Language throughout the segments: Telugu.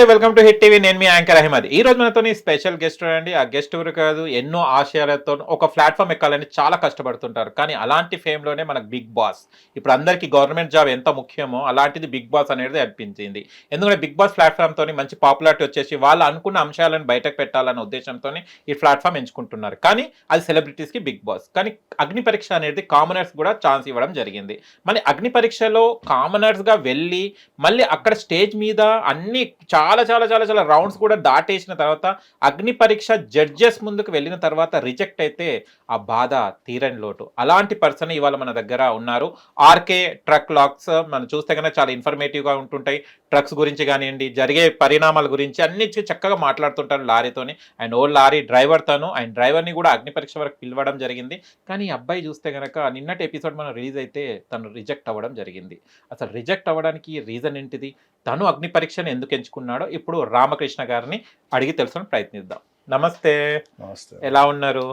Welcome to hit TV. నేను మీ యాంకర్ అహ్మద్. ఈ రోజు మనతో స్పెషల్ గెస్ట్ అండి. ఆ గెస్ట్ ఎవరు కాదు, ఎన్నో ఆశయాలతో ఒక ప్లాట్ఫామ్ ఎక్కాలని చాలా కష్టపడుతుంటారు. కానీ అలాంటి ఫేమ్ లోనే మనకు బిగ్ బాస్. ఇప్పుడు అందరికీ గవర్నమెంట్ జాబ్ ఎంత ముఖ్యమో అలాంటిది బిగ్ బాస్ అనేది అనిపించింది. ఎందుకంటే బిగ్ బాస్ ప్లాట్ఫామ్ తోని మంచి పాపులారిటీ వచ్చేసి వాళ్ళు అనుకున్న అంశాలను బయటకు పెట్టాలన్న ఉద్దేశంతో ఈ ప్లాట్ఫామ్ ఎంచుకుంటున్నారు. కానీ అది సెలబ్రిటీస్ కి బిగ్ బాస్. కానీ అగ్ని పరీక్ష అనేది కామనర్స్ కూడా ఛాన్స్ ఇవ్వడం జరిగింది. మరి అగ్ని పరీక్షలో కామనర్స్ గా వెళ్ళి మళ్ళీ అక్కడ స్టేజ్ మీద అన్ని చాలా చాలా చాలా చాలా రౌండ్స్ కూడా దాటేసిన తర్వాత అగ్ని పరీక్ష జడ్జెస్ ముందుకు వెళ్ళిన తర్వాత రిజెక్ట్ అయితే ఆ బాధ తీరని లోటు. అలాంటి పర్సన్ ఇవాళ మన దగ్గర ఉన్నారు. ఆర్కే ట్రక్ లాక్స్ మనం చూస్తే కనుక చాలా ఇన్ఫర్మేటివ్గా ఉంటుంటాయి. ట్రక్స్ గురించి కానివ్వండి, జరిగే పరిణామాల గురించి అన్ని చక్కగా మాట్లాడుతుంటారు లారీతోని. అండ్ ఓ లారీ డ్రైవర్ తను, అండ్ డ్రైవర్ని కూడా అగ్ని పరీక్ష వరకు పిలవడం జరిగింది. కానీ ఈ అబ్బాయి చూస్తే కనుక నిన్నటి ఎపిసోడ్ మనం రిలీజ్ అయితే తను రిజెక్ట్ అవ్వడం జరిగింది. అసలు రిజెక్ట్ అవ్వడానికి రీజన్ ఏంటిది, తను అగ్ని పరీక్షను ఎందుకు ఎంచుకున్నాడో ఇప్పుడు రామకృష్ణ గారిని అడిగి తెలుసుకొని ప్రయత్నిద్దాం. నమస్తే. నమస్తే. ఎలా ఉన్నారు?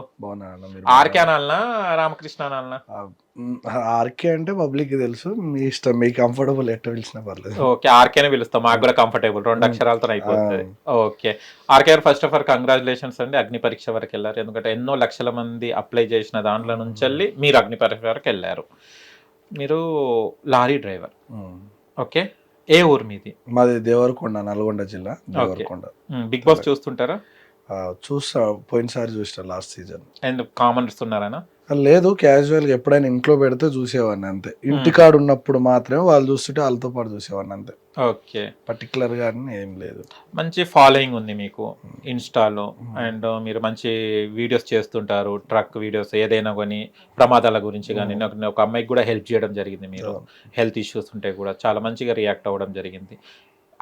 ఆర్కే అనాలనా రామకృష్ణ అనాలనా? ఆర్కే అంటే పబ్లిక్ తెలుసు, మీ ఇష్టం, మీ కంఫర్టబుల్ ఎట్ట పిలిచినా పర్లేదు. ఓకే, ఆర్కేనే పిలుస్తాం, మాకు కూడా కంఫర్టబుల్, 2 అక్షరాలతో అయిపోతుంది. ఓకే, ఆర్కే గారు ఫస్ట్ ఆఫ్ ఆల్ కంగ్రాచులేషన్స్ అండి. అగ్ని పరీక్ష వరకు వెళ్ళారు. ఎందుకంటే ఎన్నో లక్షల మంది అప్లై చేసిన దాంట్లో నుంచి వెళ్ళి మీరు అగ్ని పరీక్ష వరకు వెళ్ళారు. మీరు లారీ డ్రైవర్. ఓకే, ఏ ఊరు మీది? మాది దేవరకొండ, నల్గొండ జిల్లా దేవరకొండ. Big boss చూస్తుంటారా? చూస్తా, పోయినసారి చూస్తా లాస్ట్ సీజన్. అండ్ కామనర్స్ ఉన్నారనా? లేదు, క్యాజువల్ గా ఎప్పుడైనా ఇంట్లో పెడితే చూసేవాడిని అంతే. ఇంటికాడు ఉన్నప్పుడు మాత్రమే వాళ్ళు చూస్తుంటే వాళ్ళతో పాటు చూసేవాడిని అంతే. ఓకే, పర్టికులర్ గా ఏం లేదు. మంచి ఫాలోయింగ్ ఉంది మీకు ఇన్స్టాలో. అండ్ మీరు మంచి వీడియోస్ చేస్తుంటారు, ట్రక్ వీడియోస్, ఏదైనా కానీ ప్రమాదాల గురించి కానీ. ఒక అమ్మాయికి కూడా హెల్ప్ చేయడం జరిగింది, మీరు హెల్త్ ఇష్యూస్ ఉంటే కూడా చాలా మంచిగా రియాక్ట్ అవ్వడం జరిగింది.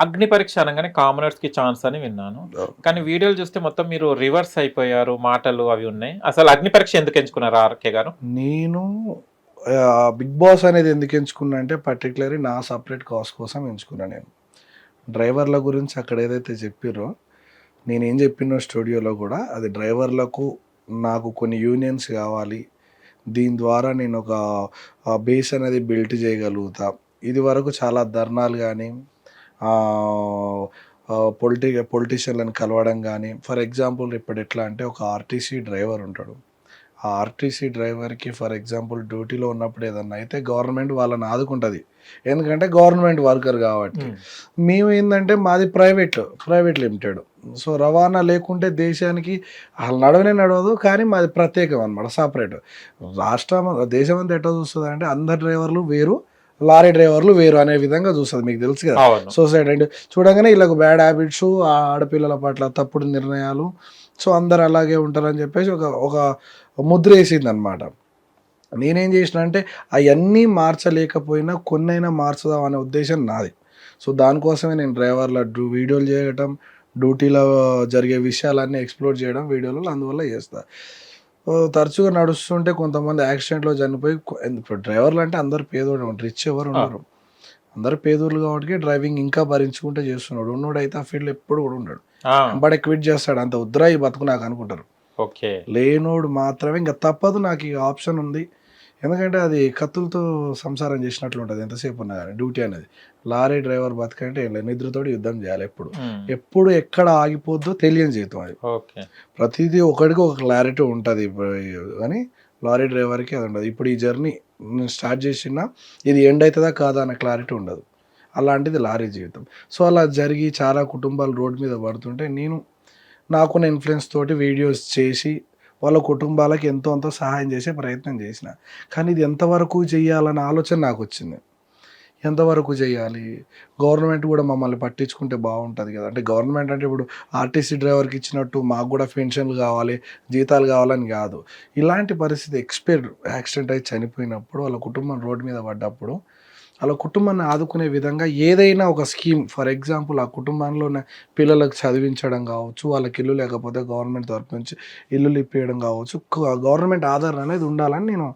అగ్ని పరీక్ష అనగానే కామనర్స్ కి ఛాన్స్ అని విన్నాను, కానీ వీడియోలు చూస్తే మొత్తం మీరు రివర్స్ అయిపోయారు, మాటలు అవి ఉన్నాయి. అసలు అగ్ని పరీక్ష ఎందుకు ఎంచుకున్నారు ఆర్కే గారు? నేను బిగ్ బాస్ అనేది ఎందుకు ఎంచుకున్నా అంటే పర్టికులర్లీ నా సపరేట్ కాస్ కోసం ఎంచుకున్నా. నేను డ్రైవర్ల గురించి అక్కడ ఏదైతే చెప్పారో, నేనేం చెప్పినో స్టూడియోలో కూడా, అది డ్రైవర్లకు నాకు కొన్ని యూనియన్స్ కావాలి, దీని ద్వారా నేను ఒక బేస్ అనేది బిల్ట్ చేయగలుగుతా. ఇది వరకు చాలా ధర్నాలు కానీ పొలిటీషియన్లను కలవడం కానీ. ఫర్ ఎగ్జాంపుల్ ఇప్పుడు ఎట్లా అంటే, ఒక ఆర్టీసీ డ్రైవర్ ఉంటాడు. ఆ ఆర్టీసీ డ్రైవర్కి ఫర్ ఎగ్జాంపుల్ డ్యూటీలో ఉన్నప్పుడు ఏదన్నా అయితే గవర్నమెంట్ వాళ్ళని ఆదుకుంటుంది, ఎందుకంటే గవర్నమెంట్ వర్కర్ కాబట్టి. మేము ఏంటంటే మాది ప్రైవేట్ లిమిటెడ్. సో రవాణా లేకుంటే దేశానికి అసలు నడవదు. కానీ మాది ప్రత్యేకం అనమాట, సపరేట్. దేశం అంతా ఎట్లా చూస్తుంది అంటే, అందరు డ్రైవర్లు వేరు, లారీ డ్రైవర్లు వేరు అనే విధంగా చూస్తుంది. మీకు తెలుసు కదా సొసైటీ. అండ్ చూడగానే వీళ్ళకు బ్యాడ్ హ్యాబిట్స్, ఆడపిల్లల పట్ల తప్పుడు నిర్ణయాలు, సో అందరు అలాగే ఉంటారని చెప్పేసి ఒక ముద్ర వేసింది అనమాట. నేనేం చేసిన అంటే, అవన్నీ మార్చలేకపోయినా కొన్నైనా మార్చుదాం అనే ఉద్దేశం నాది. సో దానికోసమే నేను డ్రైవర్ల వీడియోలు చేయటం, డ్యూటీలో జరిగే విషయాలన్నీ ఎక్స్ప్లోర్ చేయడం వీడియోలలో, అందువల్ల చేస్తా. తరచుగా నడుస్తుంటే కొంతమంది యాక్సిడెంట్లో చనిపోయి, ఇప్పుడు డ్రైవర్లు అంటే అందరు పేదోడు, రిచ్ ఎవరు ఉండరు, అందరు పేదోళ్ళు కాబట్టి డ్రైవింగ్ ఇంకా భరించుకుంటే చేస్తున్నాడు. ఉన్నోడు అయితే ఆ ఫీల్డ్ ఎప్పుడు కూడా ఉన్నాడు, బట్ క్విట్ చేస్తాడు, అంత ఉద్రా ఈ బతుకు నాకు అనుకుంటారు. ఓకే, లేనోడు మాత్రమే ఇంకా తప్పదు, నాకు ఈ ఆప్షన్ ఉంది. ఎందుకంటే అది కత్తులతో సంసారం చేసినట్లు ఉంటుంది ఎంతసేపు ఉన్నా కానీ. డ్యూటీ అనేది, లారీ డ్రైవర్ బతకంటే ఏం లేదు, నిద్రతోటి యుద్ధం చేయాలి. ఎప్పుడు ఎక్కడ ఆగిపోద్దో తెలియని జీవితం అది. ప్రతిదీ ఒకటికి ఒక క్లారిటీ ఉంటుంది, కానీ లారీ డ్రైవర్కి అది ఉండదు. ఇప్పుడు ఈ జర్నీ నేను స్టార్ట్ చేసినా ఇది ఎండ్ అవుతుందా కాదా అన్న క్లారిటీ ఉండదు. అలాంటిది లారీ జీవితం. సో అలా జరిగి చాలా కుటుంబాలు రోడ్డు మీద పడుతుంటే, నేను నాకున్న ఇన్ఫ్లుయెన్స్ తోటి వీడియోస్ చేసి వాళ్ళ కుటుంబాలకు ఎంతో అంతో సహాయం చేసే ప్రయత్నం చేసిన. కానీ ఇది ఎంతవరకు చేయాలన్న ఆలోచన నాకు వచ్చింది. ఎంతవరకు చేయాలి, గవర్నమెంట్ కూడా మమ్మల్ని పట్టించుకుంటే బాగుంటుంది కదా. అంటే గవర్నమెంట్ అంటే ఇప్పుడు ఆర్టీసీ డ్రైవర్కి ఇచ్చినట్టు మాకు కూడా పెన్షన్లు కావాలి, జీతాలు కావాలని కాదు. ఇలాంటి పరిస్థితి యాక్సిడెంట్ అయి చనిపోయినప్పుడు, వాళ్ళ కుటుంబం రోడ్డు మీద పడ్డప్పుడు, వాళ్ళ కుటుంబాన్ని ఆదుకునే విధంగా ఏదైనా ఒక స్కీమ్, ఫర్ ఎగ్జాంపుల్ ఆ కుటుంబంలో ఉన్న పిల్లలకు చదివించడం కావచ్చు, వాళ్ళకి ఇల్లు లేకపోతే గవర్నమెంట్ తరఫు నుంచి ఇల్లులు ఇప్పించడం కావచ్చు, గవర్నమెంట్ ఆధారం అనేది ఉండాలని నేను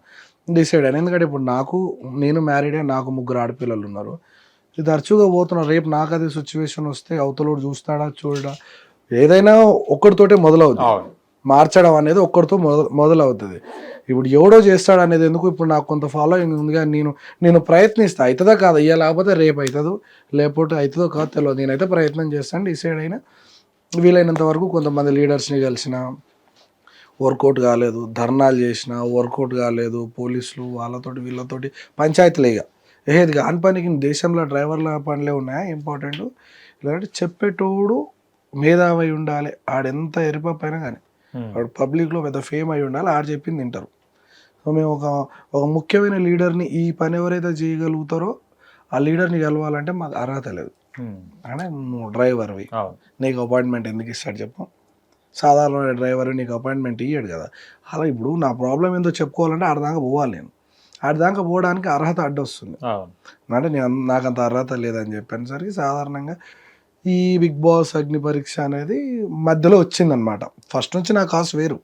డిసైడ్ అయ్యాను. ఎందుకంటే ఇప్పుడు నేను మ్యారీడే, నాకు 3 ఆడపిల్లలు ఉన్నారు. ఇది తరచుగా పోతున్నారు. రేపు నాకు అదే సిచ్యువేషన్ వస్తే అవతలోడు చూస్తాడా చూడడా, ఏదైనా ఒక్కడితోటే మొదలవుతుంది. మార్చడం అనేది ఒక్కడితో మొదలవుతుంది. ఇప్పుడు ఎవడో చేస్తాడు అనేది ఎందుకు, ఇప్పుడు నాకు కొంత ఫాలోయింగ్ ఉంది కానీ నేను ప్రయత్నిస్తా, అవుతుందా కాదు, ఇయ్య లేకపోతే రేపు అవుతుందో, లేకపోతే అవుతుందో కాదు తెలియదు, నేనైతే ప్రయత్నం చేస్తాను. డిసైడ్ అయినా వీలైనంత వరకు కొంతమంది లీడర్స్ని కలిసిన వర్కౌట్ కాలేదు, ధర్నాలు చేసిన వర్కౌట్ కాలేదు, పోలీసులు వాళ్ళతోటి వీళ్ళతోటి పంచాయతీలు ఇక ఏది కాని పనికి దేశంలో డ్రైవర్ల పనులే ఉన్నాయా ఇంపార్టెంట్. లేదంటే చెప్పేటోడు మేధావి ఉండాలి, ఆడెంత ఎరిపైనా కానీ వాడు పబ్లిక్లో పెద్ద ఫేమ్ అయి ఉండాలి, ఆడు చెప్పింది తింటారు. సో మేము ఒక ముఖ్యమైన లీడర్ని ఈ పని ఎవరైతే చేయగలుగుతారో ఆ లీడర్ని కలవాలంటే మాకు అర్హత లేదు. అంటే నువ్వు డ్రైవర్వి, నీకు అపాయింట్మెంట్ ఎందుకు ఇస్తాడు చెప్పు? సాధారణ డ్రైవర్ నీకు అపాయింట్మెంట్ ఇయ్యాడు కదా. అలా ఇప్పుడు నా ప్రాబ్లం ఏందో చెప్పుకోవాలంటే ఆడదాకా పోవాలి, నేను ఆడదాకా పోవడానికి అర్హత అడ్డొస్తుంది. అంటే నాకు అంత అర్హత లేదని చెప్పాను సరికి సాధారణంగా ఈ బిగ్ బాస్ అగ్ని పరీక్ష అనేది మధ్యలో వచ్చిందనమాట. ఫస్ట్ నుంచి నా కాస్ట్ వేరు,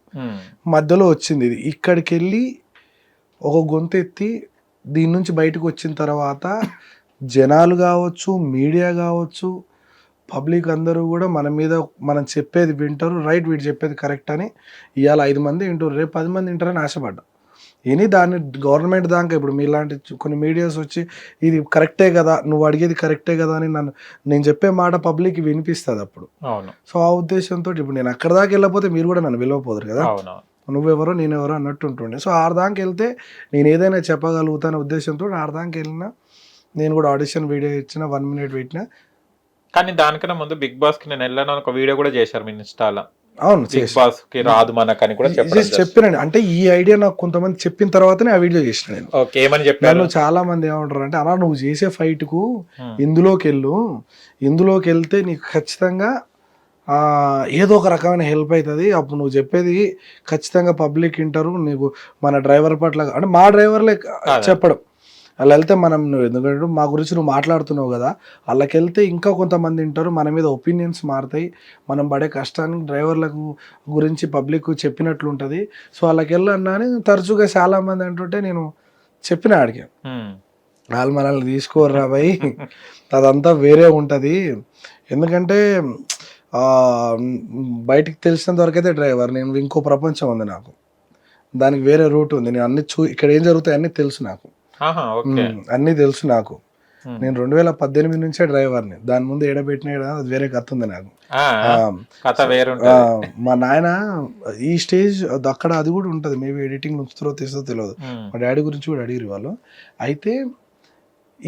మధ్యలో వచ్చింది ఇది. ఇక్కడికి వెళ్ళి ఒక గొంతు ఎత్తి దీని నుంచి బయటకు వచ్చిన తర్వాత జనాలు కావచ్చు, మీడియా కావచ్చు, పబ్లిక్ అందరూ కూడా మన మీద మనం చెప్పేది వింటారు, రైట్ వీడు చెప్పేది కరెక్ట్ అని. ఇవాళ 5 మంది వింటారు, రేపు 10 మంది వింటారని ఆశపడ్డా. ఇని దాన్ని గవర్నమెంట్ దాకా ఇప్పుడు మీలాంటి కొన్ని మీడియాస్ వచ్చి ఇది కరెక్టే కదా, నువ్వు అడిగేది కరెక్టే కదా అని నేను చెప్పే మాట పబ్లిక్ వినిపిస్తుంది అప్పుడు. సో ఆ ఉద్దేశంతో ఇప్పుడు నేను అక్కడ దాకా వెళ్ళకపోతే మీరు కూడా నన్ను విలువపోదురు కదా, నువ్వెవరో నేనెవరో అన్నట్టు ఉంటుండే. సో ఆడదాకా వెళ్తే నేను ఏదైనా చెప్పగలుగుతానే ఉద్దేశంతో ఆడదాకా వెళ్ళినా. నేను కూడా ఆడిషన్ వీడియో ఇచ్చిన, 1 minute పెట్టినా. కానీ దానికన్నా ముందు బిగ్ బాస్ కి నేను వెళ్ళాను ఒక వీడియో కూడా చేశారు మీ ఇన్స్టాలో. అవును, బిగ్ బాస్ కి రాదు మనకని కూడా చెప్పినండి. అంటే ఈ ఐడియా నాకు కొంతమంది చెప్పిన తర్వాతనే ఆ వీడియో చేసిన నేను. ఏమని చెప్పాను, చాలా మంది ఏమంటారు అంటే అలా నువ్వు చేసే ఫైట్ కు ఇందులోకి వెళ్తే నీకు ఖచ్చితంగా ఏదో ఒక రకమైన హెల్ప్ అవుతుంది, అప్పుడు నువ్వు చెప్పేది ఖచ్చితంగా పబ్లిక్ వింటారు, నీకు మన డ్రైవర్ పట్ల అంటే మా డ్రైవర్లే చెప్పడం. అలా వెళ్తే మనం ఎందుకంటే మా గురించి నువ్వు మాట్లాడుతున్నావు కదా, వాళ్ళకి వెళ్తే ఇంకా కొంతమంది వింటారు, మన మీద ఒపీనియన్స్ మారుతాయి, మనం పడే కష్టానికి డ్రైవర్లకు గురించి పబ్లిక్ చెప్పినట్లు ఉంటుంది. సో వాళ్ళకి వెళ్ళన్నా అని తరచుగా చాలామంది అంటుంటే నేను చెప్పిన ఆడికి, వాళ్ళు మనల్ని తీసుకోర్రా భయ్, అదంతా వేరే ఉంటుంది. ఎందుకంటే బయటికి తెలిసినంత వరకు అయితే డ్రైవర్, నేను ఇంకో ప్రపంచం ఉంది నాకు, దానికి వేరే రూట్ ఉంది. నేను అన్ని ఇక్కడ ఏం జరుగుతాయి అన్నీ తెలుసు నాకు, అన్నీ తెలుసు నాకు. నేను 2018 నుంచే డ్రైవర్ని, దాని ముందు ఏడబెట్టిన అది వేరే కథ ఉంది నాకు. మా నాయన ఈ స్టేజ్ అక్కడ అది కూడా ఉంటుంది, మేబీ ఎడిటింగ్ ఉంచుతారో తీస్తో తెలియదు, మా డాడీ గురించి కూడా అడిగారు వాళ్ళు. అయితే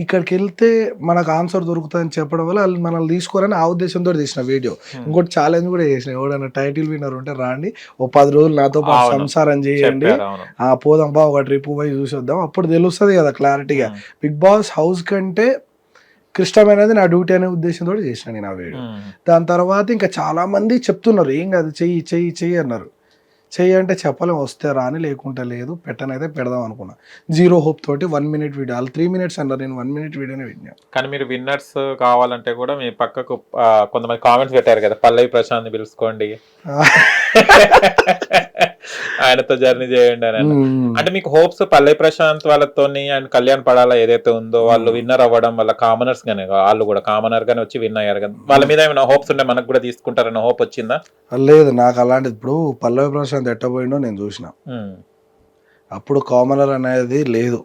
ఇక్కడికి వెళ్తే మనకు ఆన్సర్ దొరుకుతుందని చెప్పడం వల్ల వాళ్ళు మనల్ని తీసుకోరని ఆ ఉద్దేశంతో తీసిన వీడియో. ఇంకోటి ఛాలెంజ్ కూడా చేసిన, ఎవడైనా టైటిల్ విన్నర్ ఉంటే రాండి, ఓ 10 రోజులు నాతో పాటు సంసారం చేయండి, పోదాం బా ఒక ట్రిప్ పోయి చూసి వద్దాం, అప్పుడు తెలుస్తుంది కదా క్లారిటీగా. బిగ్ బాస్ హౌస్ కంటే క్లిష్టమైనది నా డ్యూటీ అనే ఉద్దేశంతో చేసిన నేను ఆ వీడియో. దాని తర్వాత ఇంకా చాలా మంది చెప్తున్నారు ఏం కాదు చెయ్యి చెయ్యి చెయ్యి అన్నారు. చెయ్యి అంటే చెప్పలేం, వస్తే రాని, లేకుంటే లేదు, పెట్టనైతే పెడదాం అనుకున్నా. 0 hope తోటి 1 minute వీడియో, వాళ్ళు 3 minutes అన్నారు, నేను 1 minute వీడియోనే విన్నా. కానీ మీరు విన్నర్స్ కావాలంటే కూడా మీ పక్కకు కొంతమంది కామెంట్స్ పెట్టారు కదా, పల్లవి ప్రశాంత్ పిలుచుకోండి, ఆయనతో జర్నీ చేయండి అని. అంటే మీకు హోప్స్ పల్లవి ప్రశాంత్ వాళ్ళతో అండ్ కళ్యాణ్ పడాలా ఏదైతే ఉందో వాళ్ళు విన్నర్ అవ్వడం వల్ల కామనర్స్ గానే, వాళ్ళు కూడా కామనర్ గానే వచ్చి విన్ అయ్యారు కదా, వాళ్ళ మీద ఏమైనా హోప్స్ ఉంటే మనకు కూడా తీసుకుంటారన్న హోప్ వచ్చిందా? లేదు, నాకు అలాంటిది ఇప్పుడు పల్లవి ప్రశాంత్ ఎట్టబోయిండో నేను చూసిన, అప్పుడు కామనర్ అనేది లేదు,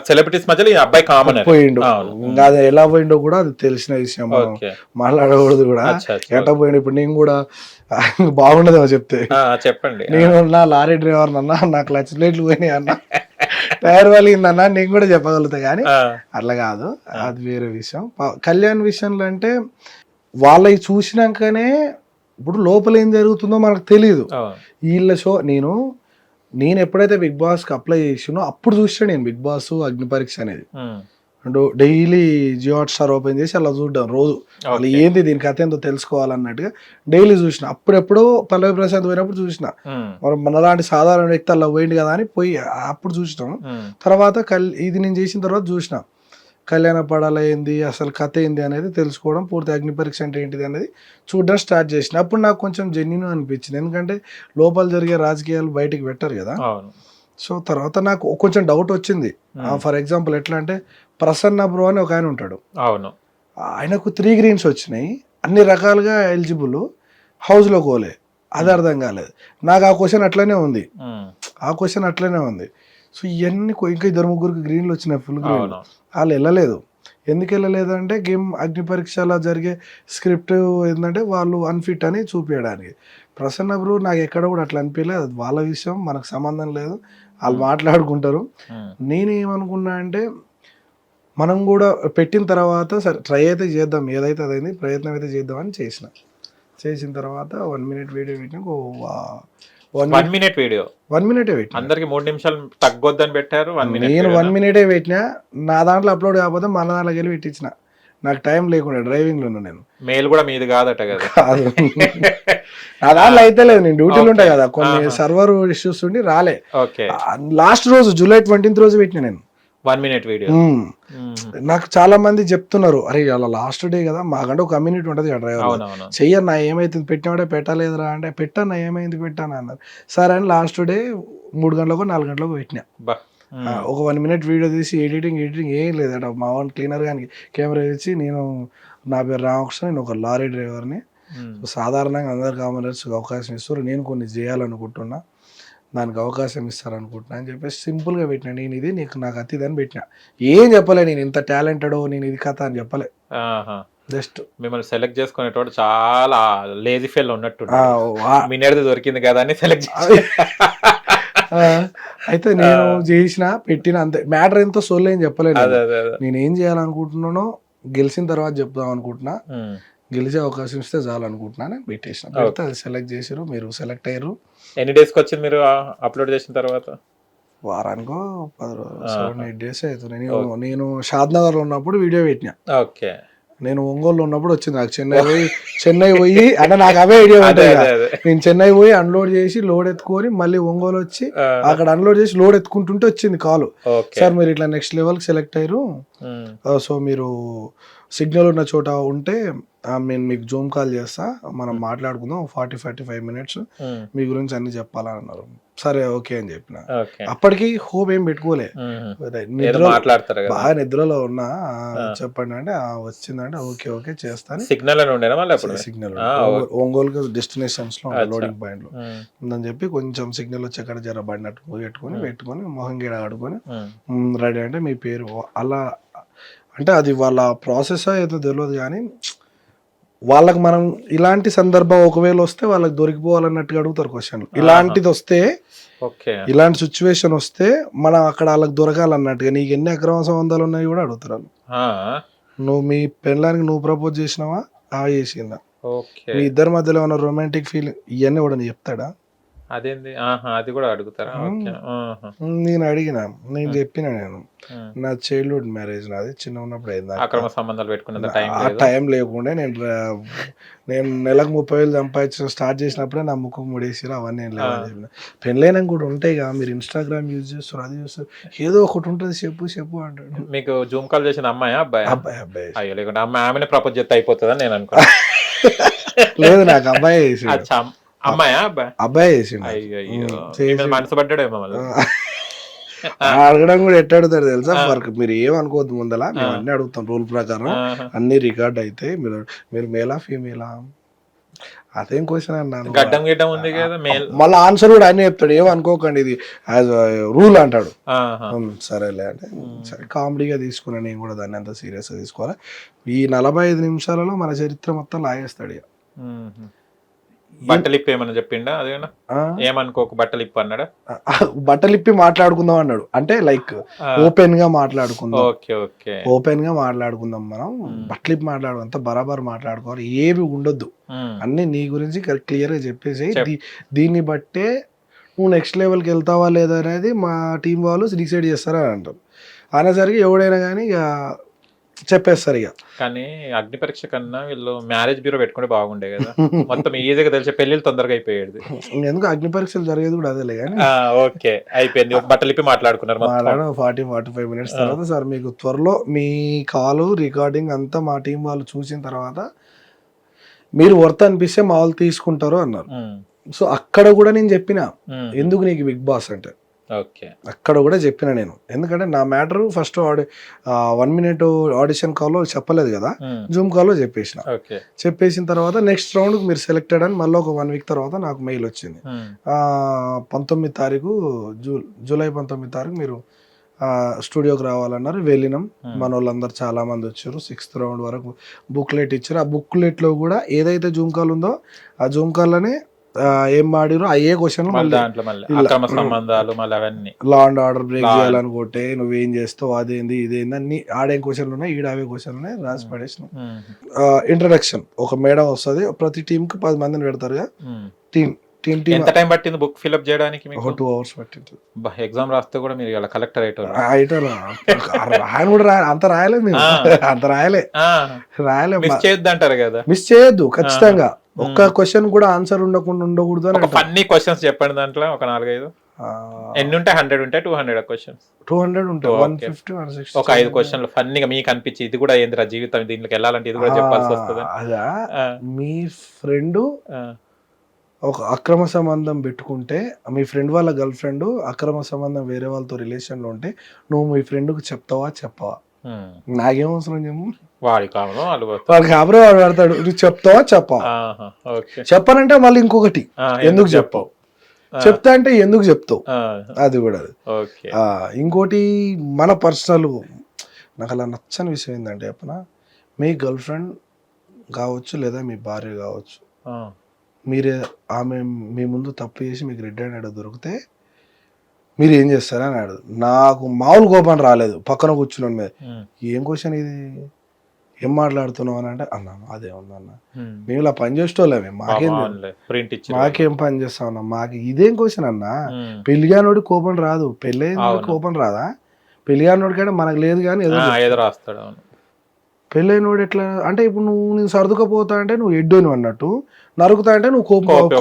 సెలబ్రిటీస్ మధ్యలో ఈ అబ్బాయి కామన్ పోయిండు. అది ఎలా పోయిండో కూడా అది తెలిసిన విషయం, మాట్లాడకూడదు కూడా. ఎట్ట పోయిండు ఇప్పుడు నేను కూడా బాగుండదు చెప్తే, చెప్పండి. నేను నా లారీ డ్రైవర్ అన్నా, నాకు క్లచ్ ప్లేట్లు పోయినాయి అన్న, టైర్ వలిగిందన్నా, నేను కూడా చెప్పగలుగుతా. కానీ అట్లా కాదు, అది వేరే విషయం. కళ్యాణ్ విషయంలో అంటే వాళ్ళవి చూసినాకనే ఇప్పుడు లోపల ఏం జరుగుతుందో మనకు తెలియదు. వీళ్ళ షో నేను ఎప్పుడైతే బిగ్ బాస్కి అప్లై చేసినో అప్పుడు చూసాను నేను బిగ్ బాస్ అగ్ని పరీక్ష అనేది. అంటే డైలీ జియో హాట్‌స్టార్ ఓపెన్ చేసి అలా చూడడం రోజు, అలా ఏంది దీని కథ ఏందో తెలుసుకోవాలన్నట్టుగా డైలీ చూసిన. అప్పుడెప్పుడో పల్లవి ప్రశాంత్ పోయినప్పుడు చూసిన, మరి మనలాంటి సాధారణ వ్యక్తి అలా పోయింది కదా అని పోయి అప్పుడు చూసినాం. తర్వాత ఇది నేను చేసిన తర్వాత చూసిన కళ్యాణ పడాల ఏంది, అసలు కథ ఏంది అనేది తెలుసుకోవడం, పూర్తి అగ్ని పరీక్ష అంటే ఏంటిది అనేది చూడడం స్టార్ట్ చేసిన. అప్పుడు నాకు కొంచెం జెన్యూన్ అనిపించింది, ఎందుకంటే లోపల జరిగే రాజకీయాలు బయటికి పెట్టరు కదా. సో తర్వాత నాకు కొంచెం డౌట్ వచ్చింది. ఫర్ ఎగ్జాంపుల్ ఎట్లా అంటే ప్రసన్న బ్రో అని ఒక ఆయన ఉంటాడు, ఆయనకు 3 greens వచ్చినాయి, అన్ని రకాలుగా ఎలిజిబుల్, హౌస్లో కోలే. అది అర్థం కాలేదు. నాకు ఆ క్వశ్చన్ అట్లనే ఉంది, సో ఇవన్నీ ఇంకా ఇద్దరు ముగ్గురికి గ్రీన్లు వచ్చినాయి, ఫుల్ గ్రీన్. వాళ్ళు వెళ్ళలేదు. ఎందుకు వెళ్ళలేదు అంటే గేమ్ అగ్ని పరీక్షలో జరిగే స్క్రిప్ట్ ఏంటంటే వాళ్ళు అన్ఫిట్ అని చూపించడానికి. ప్రసన్న బ్రో నాకు ఎక్కడ కూడా అట్లా అనిపించలేదు, అది వాళ్ళ విషయం, మనకు సంబంధం లేదు, వాళ్ళు మాట్లాడుకుంటారు. నేనేమనుకున్నా అంటే మనం కూడా పెట్టిన తర్వాత సరే ట్రై అయితే చేద్దాం, ఏదైతే అదైంది, ప్రయత్నం అయితే చేద్దామని చేసిన తర్వాత 1 minute వీడియో పెట్టిన 1 minute వీడియో 1 minute పెట్టిన. అందరికి 3 నిమిషాలు తగ్గొద్దని పెట్టారు. 1 minute నేను 1 minute పెట్టినా, నా దాంట్లో అప్లోడ్ కాకపోతే మన దాంట్లోకి వెళ్ళి పెట్టించిన. నాకు టైం లేకుండా డ్రైవింగ్ లో నేను. మెయిల్ కూడా మీది కాదట కదా? నా దాంట్లో అయితే లేదు, నేను డ్యూటీలు ఉంటాయి కదా, కొన్ని సర్వర్ ఇష్యూస్ ఉండి రాలే. లాస్ట్ రోజు July 20th రోజు పెట్టిన నేను 1 minute వీడియో. నాకు చాలా మంది చెప్తున్నారు, అరే అలా లాస్ట్ డే కదా, మాకంటే ఒక కమ్యూనిటీ ఉంటుంది కదా డ్రైవర్, చెయ్యన్నా ఏమైతుంది పెట్టినాడే పెట్టలేదురా అంటే, పెట్టన్నా ఏమైంది పెట్టాను అన్నారు. సరే అని లాస్ట్ డే 3 గంటలకు 4 గంటలకు పెట్టినా. ఒక 1 minute వీడియో తీసి ఎడిటింగ్ ఏం లేదట. మా ఓన్ క్లీనర్ కానీ కెమెరా ఇచ్చి, నేను నా పేరు రామకృష్ణ, నేను ఒక లారీ డ్రైవర్ని, సాధారణంగా అందరు కామనర్స్ అవకాశం ఇస్తారు, నేను కొన్ని చేయాలనుకుంటున్నా, దానికి అవకాశం ఇస్తారనుకుంటున్నా అని చెప్పేసి సింపుల్గా పెట్టినా. నేను ఇది నాకు అతిదని పెట్టినా, ఏం చెప్పలే, నేను ఇంత టాలెంటెడో నేను ఇది కథ అని చెప్పలే. జస్ట్ మిమ్మల్ని సెలెక్ట్ చేసుకునేటోడు చాలా లేజీ ఫెల్ ఉన్నట్టు, మినేది దొరికింది కదా అని సెలెక్ట్ అయితే నేను చేసిన పెట్టిన అంతే. మ్యాటర్ ఎంతో సోల్ ఏం చెప్పలేదు. నేను ఏం చేయాలనుకుంటున్నానో గెలిచిన తర్వాత చెప్దాం అనుకుంటున్నా, గెలిచే అవకాశం ఇస్తే చాలు అనుకుంటున్నా, నేను పెట్టేసిన. పెడితే అది సెలెక్ట్ చేసారు, మీరు సెలెక్ట్ అయ్యారు. ఎన్ని డేస్కి వచ్చింది మీరు అప్లోడ్ చేసిన తర్వాత? వారానికో 7-8 days అవుతుంది. నేను షాద్నగర్లో ఉన్నప్పుడు వీడియో పెట్టినా. ఓకే. నేను ఒంగోలులో ఉన్నప్పుడు వచ్చింది నాకు. చెన్నై పోయి అంటే నాకు అవే ఐడియా ఉంటాయి. నేను చెన్నై పోయి అన్లోడ్ చేసి లోడ్ ఎత్తుకొని మళ్ళీ ఒంగోలు వచ్చి అక్కడ అన్లోడ్ చేసి లోడ్ ఎత్తుకుంటుంటే వచ్చింది కాల్, సార్ మీరు ఇట్లా నెక్స్ట్ లెవెల్కి సెలెక్ట్ అయ్యారు, సో మీరు సిగ్నల్ ఉన్న చోట ఉంటే నేను మీకు జూమ్ కాల్ చేస్తా, మనం మాట్లాడుకుందాం 40-45 minutes, మీ గురించి అన్ని చెప్పాలని అన్నారు. సరే ఓకే అని చెప్పిన. అప్పటికి హోప్ ఏం పెట్టుకోలే, బాగా నిద్రలో ఉన్నా, చెప్పండి అంటే వచ్చిందంటే ఓకే ఓకే చేస్తాను. సిగ్నల్ ఒంగోలు డెస్టినేషన్స్ లో లోడింగ్ పాయింట్ లో ఉందని చెప్పి కొంచెం సిగ్నల్ వచ్చి ఎక్కడ జర పడినట్టు పెట్టుకొని మొహం గీడ ఆడుకొని రెడీ అంటే మీ పేరు అలా అంటే అది వాళ్ళ ప్రాసెస్ ఏదో తెలియదు కానీ వాళ్ళకి మనం ఇలాంటి సందర్భం ఒకవేళ వస్తే వాళ్ళకి దొరికిపోవాలన్నట్టుగా అడుగుతారు క్వశ్చన్లు. ఇలాంటిది వస్తే, ఇలాంటి సిచ్యువేషన్ వస్తే మనం అక్కడ వాళ్ళకి దొరకాలన్నట్టుగా, నీకు ఎన్ని అక్రమ సంబంధాలు ఉన్నాయి కూడా అడుగుతారు వాళ్ళు. నువ్వు మీ పెళ్ళానికి నువ్వు ప్రపోజ్ చేసినావా, చేసిందా, మీ ఇద్దరి మధ్యలో ఏమైనా రొమాంటిక్ ఫీలింగ్, ఇవన్నీ కూడా నేను చెప్తాడా? అదేంది, అది కూడా అడుగుతారా? నేను అడిగిన, నేను చెప్పిన, నేను నా చైల్డ్హుడ్ మ్యారేజ్, నాది చిన్న ఉన్నప్పుడు అయింది, అక్రమ సంబంధాలు పెట్టుకున్న టైం లేకుండా నేను నెలకు 30,000 సంపాదించడం స్టార్ట్ చేసినప్పుడే నా ముఖం ముడేసిరు, అవన్నీ ఏం లేవని చెప్పిన. పెళ్ళైనా కూడా ఉంటాయి కదా, మీరు ఇన్స్టాగ్రామ్ యూజ్ చేస్తారు, అది చూస్తారు, ఏదో ఒకటి ఉంటుంది, చెప్పు అంటాడు. మీకు జూమ్ కాల్ చేసిన అమ్మాయి అబ్బాయి? అబ్బాయి. అయ్యో, లేకుండా ఆమెనే ప్రపోజ్ చేస్తే అయిపోతుందని నేను అనుకున్నా. లేదు, నాకు అబ్బాయి చేసి. అమ్మాయా అబ్బాయి చేసి మనసు పడ్డాడేమో. అడగడం కూడా ఎట్ట అడుగుతారు తెలుసా, వర్క్ మీరు ఏమనుకోవద్దు ముందల, మేము అన్ని అడుగుతాం రూల్ ప్రకారం, అన్ని రికార్డ్ అయితే. మీరు మేలా ఫీమేలా అదేం క్వశ్చన్ అన్నాను. మళ్ళీ ఆన్సర్ కూడా అన్నీ చెప్తాడు, ఏమనుకోకండి ఇది యాజ్ రూల్ అంటాడు. సరేలే అంటే సరే కామెడీగా తీసుకున్నా, నేను కూడా దాన్ని అంత సీరియస్గా తీసుకోవాలి. ఈ 45 నిమిషాలలో మన చరిత్ర మొత్తం లాగేస్తాడు. ఇక బట్టలిప్పి ఏమన్నా చెప్పిండా? అదేనా ఏమనుకోకు బట్టలిప్పి అన్నాడా? బట్టలిప్పి మాట్లాడుకుందాం అన్నాడు, అంటే లైక్ ఓపెన్ గా మాట్లాడుకుందాం, ఓపెన్ గా మాట్లాడుకుందాం, మనం బట్టలిప్పి మాట్లాడు, అంతా బరాబర్ మాట్లాడుకోవాలి, ఏవి ఉండొద్దు, అన్ని నీ గురించి క్లియర్ గా చెప్పేసి దీన్ని బట్టే నువ్వు నెక్స్ట్ లెవెల్కి వెళ్తావా లేదా అనేది మా టీం వాళ్ళు డిసైడ్ చేస్తారని అంటారు. అనేసరికి ఎవడైనా కానీ ఇక చెప్పేస్తారు. ఇక కానీ అగ్ని పరీక్ష కన్నా వీళ్ళు మ్యారేజ్ బ్యూరో పెట్టుకుంటే బాగుండే కదా, మొత్తం ఈజీగా తెలిసే పెళ్లిళ్ళు తొందరగా అయిపోయేది. ఎందుకు అగ్ని పరీక్షలు జరిగేది కూడా అదేలే కానీ. ఓకే, అయిపోయింది, బట్టలిప్పి మాట్లాడుకున్నారు. 40-45 minutes తర్వాత సార్ మీకు త్వరలో మీ కాలు రికార్డింగ్ అంతా మా టీం వాళ్ళు చూసిన తర్వాత మీరు వర్త్ అనిపిస్తే మా వాళ్ళు తీసుకుంటారు అన్నారు. సో అక్కడ కూడా నేను చెప్పిన, ఎందుకు నీకు బిగ్ బాస్ అంటే ఓకే. అక్కడ కూడా చెప్పిన నేను, ఎందుకంటే నా మ్యాటర్ ఫస్ట్ 1 minute ఆడిషన్ కాల్లో చెప్పలేదు కదా, జూమ్ కాల్లో చెప్పేసిన. ఓకే. చెప్పేసిన తర్వాత నెక్స్ట్ రౌండ్కి మీరు సెలెక్టెడ్ అని మళ్ళీ ఒక 1 week తర్వాత నాకు మెయిల్ వచ్చింది. 19 తారీఖు జూలై 19 తారీఖు మీరు స్టూడియోకి రావాలన్నారు. వెళ్ళినాం, మన వాళ్ళందరూ చాలా మంది వచ్చారు. 6th round వరకు బుక్లెట్ ఇచ్చారు. ఆ బుక్లెట్లో కూడా ఏదైతే జూమ్ కాల్ ఉందో ఆ జూమ్ కాల్లోనే ఏం ఆడిరో అయ్యే క్వశ్చన్ దాంట్లో మళ్ళీ అక్రమ సంబంధాలు మళ్ళీ అవన్నీ లా అండ్ ఆర్డర్ బ్రేక్ చేయాలనుకుంటే నువ్వేం చేస్తావు, అదేంది ఇదేంది అన్ని ఆడే క్వశ్చన్లు ఉన్నాయి, ఈడ అవే క్వశ్చన్లు ఉన్నాయి, రాసి పడేసినాం. ఇంట్రడక్షన్ ఒక మేడం వస్తుంది, ప్రతి టీమ్ కి 10 మందిని పెడతారు. టీమ్ టీమ్ టీమ్ ఎంత టైం పట్టింది బుక్ ఫిల్అప్ చేయడానికి? మీకు 2 hours పట్టింది. ఎగ్జామ్ రాస్తే కూడా మీరు ఇలా కలెక్టర్ ఆయన కూడా అంత రాయలేదు మేము, అంత రాయలే మిస్ చేయొద్దు అంటారు కదా. మిస్ చేయొద్దు ఖచ్చితంగా. ఒక్క క్వశ్చన్ కూడా ఆన్సర్ ఉండకూడదు అని. ఫన్నీ క్వశ్చన్స్ చెప్పండి దాంట్లో ఒక 4-5. ఎన్ని ఉంటాయి? 100 ఉంటాయి, 200 క్వశ్చన్స్? 200 ఉంటాయి, 150 160. ఒక 5 క్వశ్చన్లు ఫన్నీగా మీకు అనిపించి ఇది కూడా ఏందిరా జీవితం, దీంట్లోకి వెళ్ళాలంటే ఇది కూడా చెప్పాల్సి వస్తుంది. అదా, మీ ఫ్రెండ్ ఒక అక్రమ సంబంధం పెట్టుకుంటే, మీ ఫ్రెండ్ వాళ్ళ గర్ల్ ఫ్రెండ్ అక్రమ సంబంధం వేరే వాళ్ళతో రిలేషన్ లో ఉంటే నువ్వు మీ ఫ్రెండ్ కు చెప్పవా? నాకేం అవసరం చెప్పు, వాడి కావడం వాడికి కాబరే వాడు పెడతాడు. నువ్వు చెప్పవా? చెప్పనంటే మళ్ళీ ఇంకొకటి, ఎందుకు చెప్పవు? చెప్తా అంటే ఎందుకు చెప్తావు? అది కూడా ఇంకోటి మన పర్సనల్. నాకు అలా నచ్చని విషయం ఏంటంటే చెప్పనా, మీ గర్ల్ ఫ్రెండ్ కావచ్చు లేదా మీ భార్య కావచ్చు, మీరే ఆమె మీ ముందు తప్పు చేసి మీకు రెడ్ హ్యాండెడ్ దొరికితే మీరు ఏం చేస్తారని అడుగు. నాకు మామూలు కోపం రాలేదు, పక్కన కూర్చున్నాను మీద. ఏం క్వశ్చన్ ఇది, ఏం మాట్లాడుతున్నావు అని అంటే, అన్నా అదే ఉందన్న, మేము ఇలా పని చేసేటోళ్ళమే, మాకేం పని చేస్తాం అన్న, మాకు ఇదేం క్వశ్చన్ అన్నా. పెళ్లిగానోడి కోపం రాదు, పెళ్ళైన కోపం రాదా? పెళ్లిగానోడి కంటే మనకు లేదు కానీ ఏదో రాస్తాడు. పెళ్ళైనోడు ఎట్లా అంటే, ఇప్పుడు నేను సర్దుకపోతా అంటే నువ్వు ఎడ్డోని అన్నట్టు, నరుకుతా అంటే నువ్వు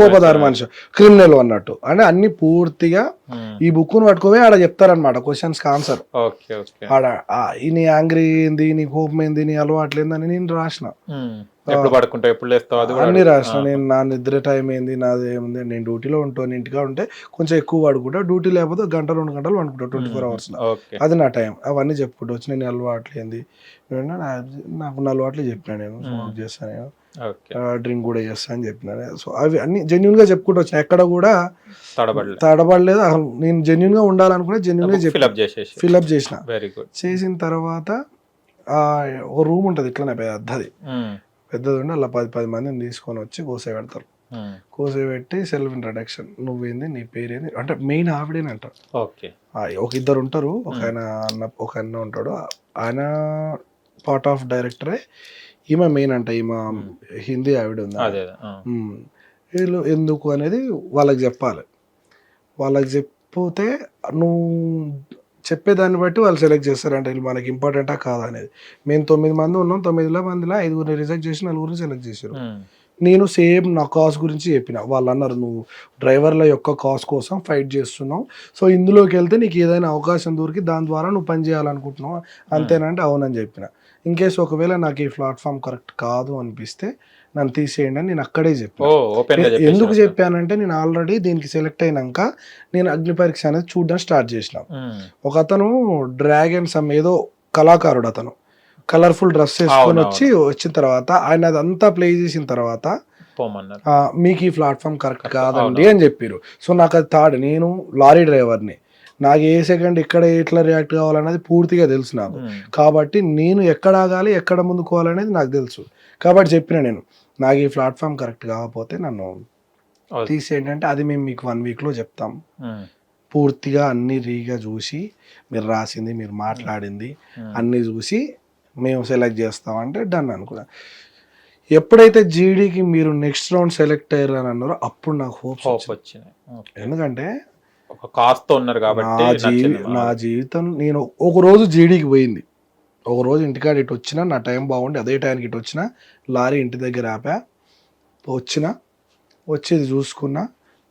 కోపదారి మనిషి, క్రిమినల్ అన్నట్టు. అంటే అన్ని పూర్తిగా ఈ బుక్ ను పట్టుకోవే ఆడ చెప్తారనమాట క్వశ్చన్స్ కి ఆన్సర్. ఆడ నీ యాంగ్రీ ఏంది, నీ కోపం ఏంది, నీ అలవాట్లు ఏందని నేను రాసిన, అన్ని రాసిన. నేను నా నిద్ర టైం ఏంది, నాది ఏముంది, నేను డ్యూటీలో ఉంటాను, ఇంటిగా ఉంటే కొంచెం ఎక్కువ పడుకుంటా, డ్యూటీ లేకపోతే 1-2 గంటలు పడుకుంటా 24 hours లో, అది నా టైం. అవన్నీ చెప్పుకుంటూ వచ్చి నేను అలవాట్లు ఏంది, నాకు అలవాట్లు చెప్పినా, నేను స్మోక్ చేస్తాను, నేను డ్రింక్ కూడా చేస్తా అని చెప్పినా. సో అవి అన్ని జెన్యున్ గా చెప్పుకుంటూ వచ్చాను, ఎక్కడ కూడా తడబడలేదు. నేను జెన్యున్ గా ఉండాలనుకున్నా, జెన్యున్ గా ఫిల్అప్ చేసిన. చేసిన తర్వాత ఒక రూమ్ ఉంటది ఇట్లనే పెద్దది ఉండి, అలా 10 మందిని తీసుకొని వచ్చి కోసే పెడతారు. కోసే పెట్టి సెల్ఫ్ ఇంట్రడక్షన్, నువ్వేంది, నీ పేరేంది అంటే మెయిన్ ఆవిడేని అంటారు. ఒక 2 ఉంటారు, ఒక అన్న ఉంటాడు, ఆయన పార్ట్ ఆఫ్ డైరెక్టరే, ఈమె మెయిన్ అంట, ఈమె హిందీ ఆవిడ ఉంది. వీళ్ళు ఎందుకు అనేది వాళ్ళకి చెప్పాలి. వాళ్ళకి చెప్పితే నువ్వు చెప్పేదాన్ని బట్టి వాళ్ళు సెలెక్ట్ చేస్తారంట, వీళ్ళు మనకి ఇంపార్టెంటా కాదా అనేది. మేము 9 మంది ఉన్నాం, 9 మందిలో 5 రిజెక్ట్ చేసి 4 సెలెక్ట్ చేశారు. నేను సేమ్ నా కాస్ గురించి చెప్పిన. వాళ్ళు అన్నారు, నువ్వు డ్రైవర్ల యొక్క కాస్ కోసం ఫైట్ చేస్తున్నావు, సో ఇందులోకి వెళ్తే నీకు ఏదైనా అవకాశం దొరికి దాని ద్వారా నువ్వు పని చేయాలనుకుంటున్నావు అంతేనంటే అవునని చెప్పిన. ఇన్ కేసు ఒకవేళ నాకు ఈ ప్లాట్ఫామ్ కరెక్ట్ కాదు అనిపిస్తే నన్ను తీసేయండి అని నేను అక్కడే చెప్పాను. ఎందుకు చెప్పానంటే, నేను ఆల్రెడీ దీనికి సెలెక్ట్ అయినాక నేను అగ్ని పరీక్ష అనేది చూడడం స్టార్ట్ చేసిన. ఒక అతను డ్రాగన్స్ ఏదో కళాకారుడు, అతను కలర్ఫుల్ డ్రెస్ వేసుకొని వచ్చిన తర్వాత ఆయన అదంతా ప్లే చేసిన తర్వాత మీకు ఈ ప్లాట్ఫామ్ కరెక్ట్ కాదండి అని చెప్పారు. సో నాకు అది నేను లారీ డ్రైవర్ని, నాకు ఏ సెకండ్ ఎక్కడ ఎట్లా రియాక్ట్ కావాలనేది పూర్తిగా తెలుసు నాకు. కాబట్టి నేను ఎక్కడ ఆగాలి, ఎక్కడ ముందుకోవాలనేది నాకు తెలుసు. కాబట్టి చెప్పిన నేను, నాకు ఈ ప్లాట్ఫామ్ కరెక్ట్ కాకపోతే నన్ను తీసేయండి అంటే, అది మేము మీకు 1 week లో చెప్తాం, పూర్తిగా అన్ని రీగా చూసి మీరు రాసింది, మీరు మాట్లాడింది అన్ని చూసి మేము సెలెక్ట్ చేస్తామంటే డన్ అనుకున్నా. ఎప్పుడైతే జీడీకి మీరు నెక్స్ట్ రౌండ్ సెలెక్ట్ అయ్యారు అని అన్నారో అప్పుడు నాకు హోప్స్ వచ్చినాయి. ఎందుకంటే నా జీవితం, నేను ఒక రోజు జీడీకి పోయింది, ఒక రోజు ఇంటికాడ ఇటు వచ్చినా, నా టైం బాగుండి అదే టైంకి ఇటు వచ్చినా, లారీ ఇంటి దగ్గర ఆపా, వచ్చేది చూసుకున్నా,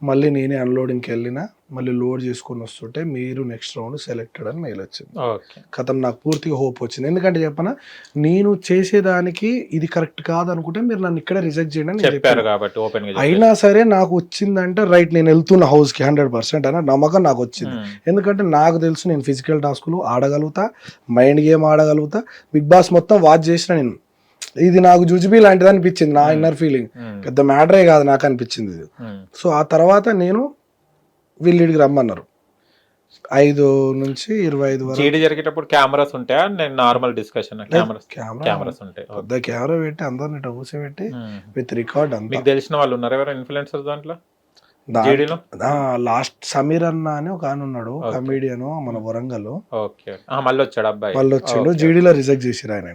మళ్ళీ నేనే అన్లోడింగ్కి వెళ్ళినా, మళ్ళీ లోడ్ చేసుకొని వస్తుంటే మీరు నెక్స్ట్ రౌండ్ సెలెక్టెడ్ అని మెయిల్ వచ్చింది. కథం నాకు పూర్తిగా హోప్ వచ్చింది. ఎందుకంటే చెప్పనా, నేను చేసేదానికి ఇది కరెక్ట్ కాదు అనుకుంటే మీరు నన్ను ఇక్కడ రిజెక్ట్ చేయండి అని చెప్పారు కాబట్టి ఓపెన్ అయినా సరే నాకు వచ్చిందంటే రైట్, నేను వెళ్తున్న హౌస్కి 100% అన్న నమ్మకం నాకు వచ్చింది. ఎందుకంటే నాకు తెలుసు నేను ఫిజికల్ టాస్కులు ఆడగలుగుతా, మైండ్ గేమ్ ఆడగలుగుతా. బిగ్ బాస్ మొత్తం వాచ్ చేసిన నేను, ఇది నాకు జుజుబీ లాంటిది అనిపించింది. నా ఇన్నర్ ఫీలింగ్ పెద్ద మ్యాటరే కాదు నాకు అనిపించింది ఇది. సో ఆ తర్వాత నేను వీళ్ళకి రమ్మన్నారు 5 నుంచి 25 వరకు. జీడీ జరిగేటప్పుడు కెమెరాస్ ఉంటాయా? నేను నార్మల్ డిస్కషన్ కెమెరాస్ ఉంటాయి. పెద్ద కెమెరా పెట్టి అందరిని ఇట్లా కూర్చోబెట్టి విత్ రికార్డ్ అంతా. మీకు తెలిసిన వాళ్ళు ఉన్నారు ఎవరైనా ఇన్ఫ్లుయెన్సర్స్ దాంట్లో? లాస్ట్ సమీర్ అన్న అని ఒక ఆయన ఉన్నాడు, కమీడియన్, మన వరంగల్. మళ్ళీ వచ్చాడు అబ్బాయి, మళ్ళీ వచ్చిండు. జీడీలో రిజెక్ట్ చేసిరు ఆయన.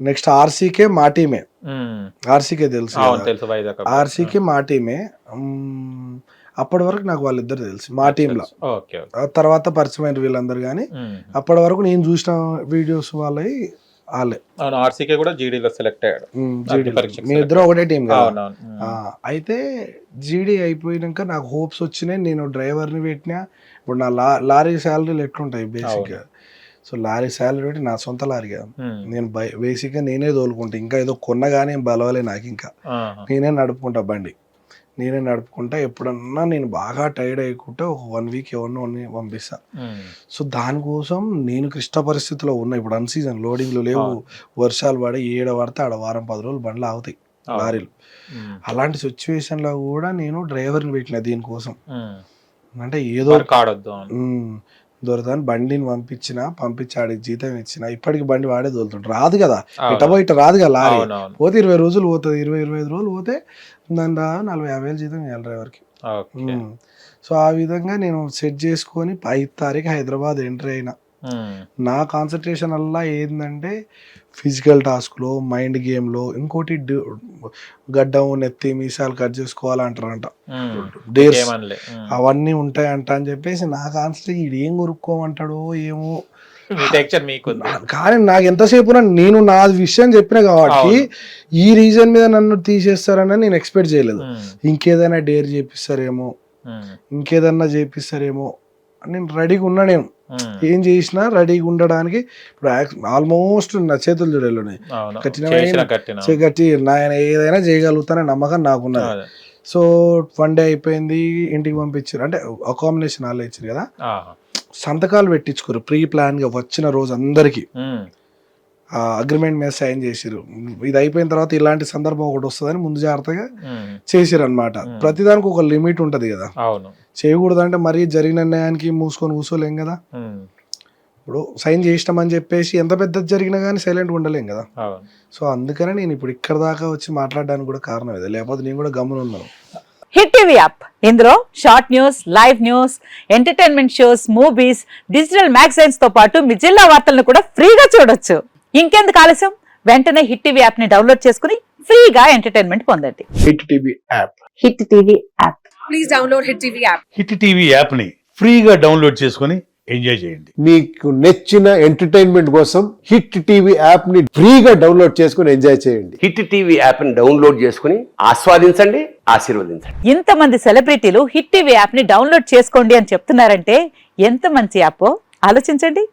నెక్స్ట్ ఆర్సీకే మా టీమే, ఆర్సీకే తెలుసు, ఆర్సీకే మా టీమే. అప్పటి వరకు నాకు వాళ్ళిద్దరు తెలుసు మా టీంలో. తర్వాత పరిచయమైన వీళ్ళందరూ, కానీ అప్పటి వరకు నేను చూసిన వీడియోస్ వాళ్ళవి వాళ్ళే. ఆర్సీకే కూడా జీడీలో సెలెక్ట్ అయ్యాడు. మీ ఇద్దరు ఒకటే టీం కదా. అయితే జీడీ అయిపోయినాక నాకు హోప్స్ వచ్చినాయి. నేను డ్రైవర్ని పెట్టినా. ఇప్పుడు నా లారీ శాలరీలు ఎట్లుంటాయి బేసిక్గా, సో లారీ శాలరీ పెట్టి నా సొంత లారీ కదా, నేను బేసిక్గా నేనే తోలుకుంటా. ఇంకా ఏదో కొన్నగానే బలవలే నాకు, ఇంకా నేనే నడుపుకుంటా బండి, నేనే నడుపుకుంటా. ఎప్పుడన్నా నేను బాగా టైర్డ్ అయ్యకుంటే ఒక 1 వీక్ ఎవరిని పంపిస్తా. సో దానికోసం నేను క్లిష్ట పరిస్థితిలో ఉన్నా. ఇప్పుడు అన్సీజన్ లోడింగ్లు లేవు, వర్షాలు పడి ఏడ పడితే ఆడ వారం 10 రోజులు బండ్లు ఆగుతాయి లారీలు. అలాంటి సిచ్యువేషన్లో కూడా నేను డ్రైవర్ని పెట్టిన దీనికోసం. అంటే ఏదో దొరదని బండిని పంపించి ఆడికి జీతం ఇచ్చిన. ఇప్పటికి బండి వాడే తోలుతుంటారు. రాదు కదా ఇట బయట, రాదు కదా లారీ. పోతే 20 రోజులు పోతుంది, 20-25 రోజులు పోతే దాని 40-50 వేలు జీతం ఇవ్వాలి డ్రైవర్కి. సో ఆ విధంగా నేను సెట్ చేసుకొని 5 తారీఖు హైదరాబాద్ ఎంట్రీ అయినా. నా కాన్సన్ట్రేషన్ అలా ఏంటంటే ఫిజికల్ టాస్క్లో, మైండ్ గేమ్లో. ఇంకోటి గడ్డం, నెత్తి, మీసాలు కట్ చేసుకోవాలంటారంట, డేర్స్ అవన్నీ ఉంటాయంట అని చెప్పేసి నా కాన్సన్ట్రేషన్ ఇది ఏం కొనుక్కోమంటాడో ఏమో. కానీ నాకు ఎంతసేపు నేను నా విషయం చెప్పిన కాబట్టి ఈ రీజన్ మీద నన్ను తీసేస్తారని నేను ఎక్స్పెక్ట్ చేయలేదు. ఇంకేదైనా డేర్ చేపిస్తారేమో, ఇంకేదన్నా చేపిస్తారేమో నేను రెడీగా ఉన్నా. నేను ఏం చేసినా రెడీగా ఉండడానికి. ఇప్పుడు ఆల్మోస్ట్ నా చేతులు చూడలేని గట్టి ఆయన ఏదైనా చేయగలుగుతానని నమ్మకం నాకున్నది. సో 1 డే అయిపోయింది, ఇంటికి పంపించారు. అంటే అకామిడేషన్ వాళ్ళు ఇచ్చారు కదా, సంతకాలు పెట్టించుకోరు ప్రీ ప్లాన్ గా వచ్చిన రోజు అందరికి. అగ్రిమెంట్ మీద సైన్ చేసిరు. ఇది అయిపోయిన తర్వాత ఇలాంటి సందర్భం ఒకటి వస్తుందని ముందు జాగ్రత్తగా చేసిరు అనమాట. ప్రతిదానికి ఒక లిమిట్ ఉంటది కదా, చేయకూడదు అంటే మరీ జరిగిన న్యాయానికి మూసుకొని కూర్చోలేం కదా. ఇప్పుడు సైన్ చేసినామని చెప్పేసి ఎంత పెద్దది జరిగినా కానీ సైలెంట్ ఉండలేం కదా. సో అందుకనే నేను ఇప్పుడు ఇక్కడ దాకా వచ్చి మాట్లాడడానికి కూడా కారణం ఇదే, లేకపోతే నేను కూడా గమ్మున ఉన్నాను. హిట్ టీవీ యాప్, ఇందులో short news, live news, entertainment shows, movies, digital magazines తో పాటు మీ జిల్లా వార్తలను కూడా ఫ్రీగా చూడొచ్చు. ఇంకెందుకు ఆలస్యం, వెంటనే హిట్ టీవీ యాప్ ని డౌన్లోడ్ చేసుకుని ఫ్రీగా ఎంటర్టైన్మెంట్ పొందండి. Hit TV app, hit TV app, please download hit TV app. Hit TV app ని ఫ్రీగా డౌన్లోడ్ చేసుకుని ఎంజాయ్ చేయండి. మీకు నచ్చిన ఎంటర్టైన్మెంట్ కోసం హిట్ టీవీ యాప్ ని ఫ్రీగా డౌన్లోడ్ చేసుకుని ఎంజాయ్ చేయండి. హిట్ టీవీ యాప్ ని డౌన్లోడ్ చేసుకుని ఆస్వాదించండి, ఆశీర్వదించండి. ఇంతమంది సెలబ్రిటీలు హిట్ టీవీ యాప్ ని డౌన్లోడ్ చేసుకోండి అని చెప్తున్నారంటే ఎంత మంచి యాప్ ఆలోచించండి.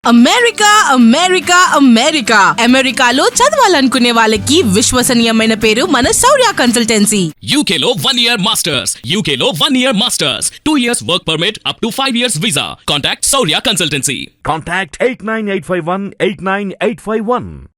అమెరికా అమెరికా అమెరికా అమెరికాలో చదవాలనుకునే వాళ్ళకి విశ్వసనీయమైన పేరు మన శౌర్య కన్సల్టెన్సీ. UK లో 1 year masters, UK లో 1 year masters, 2 years work permit up to 5 years visa. Contact Saurya Consultancy. Contact 89851 89851.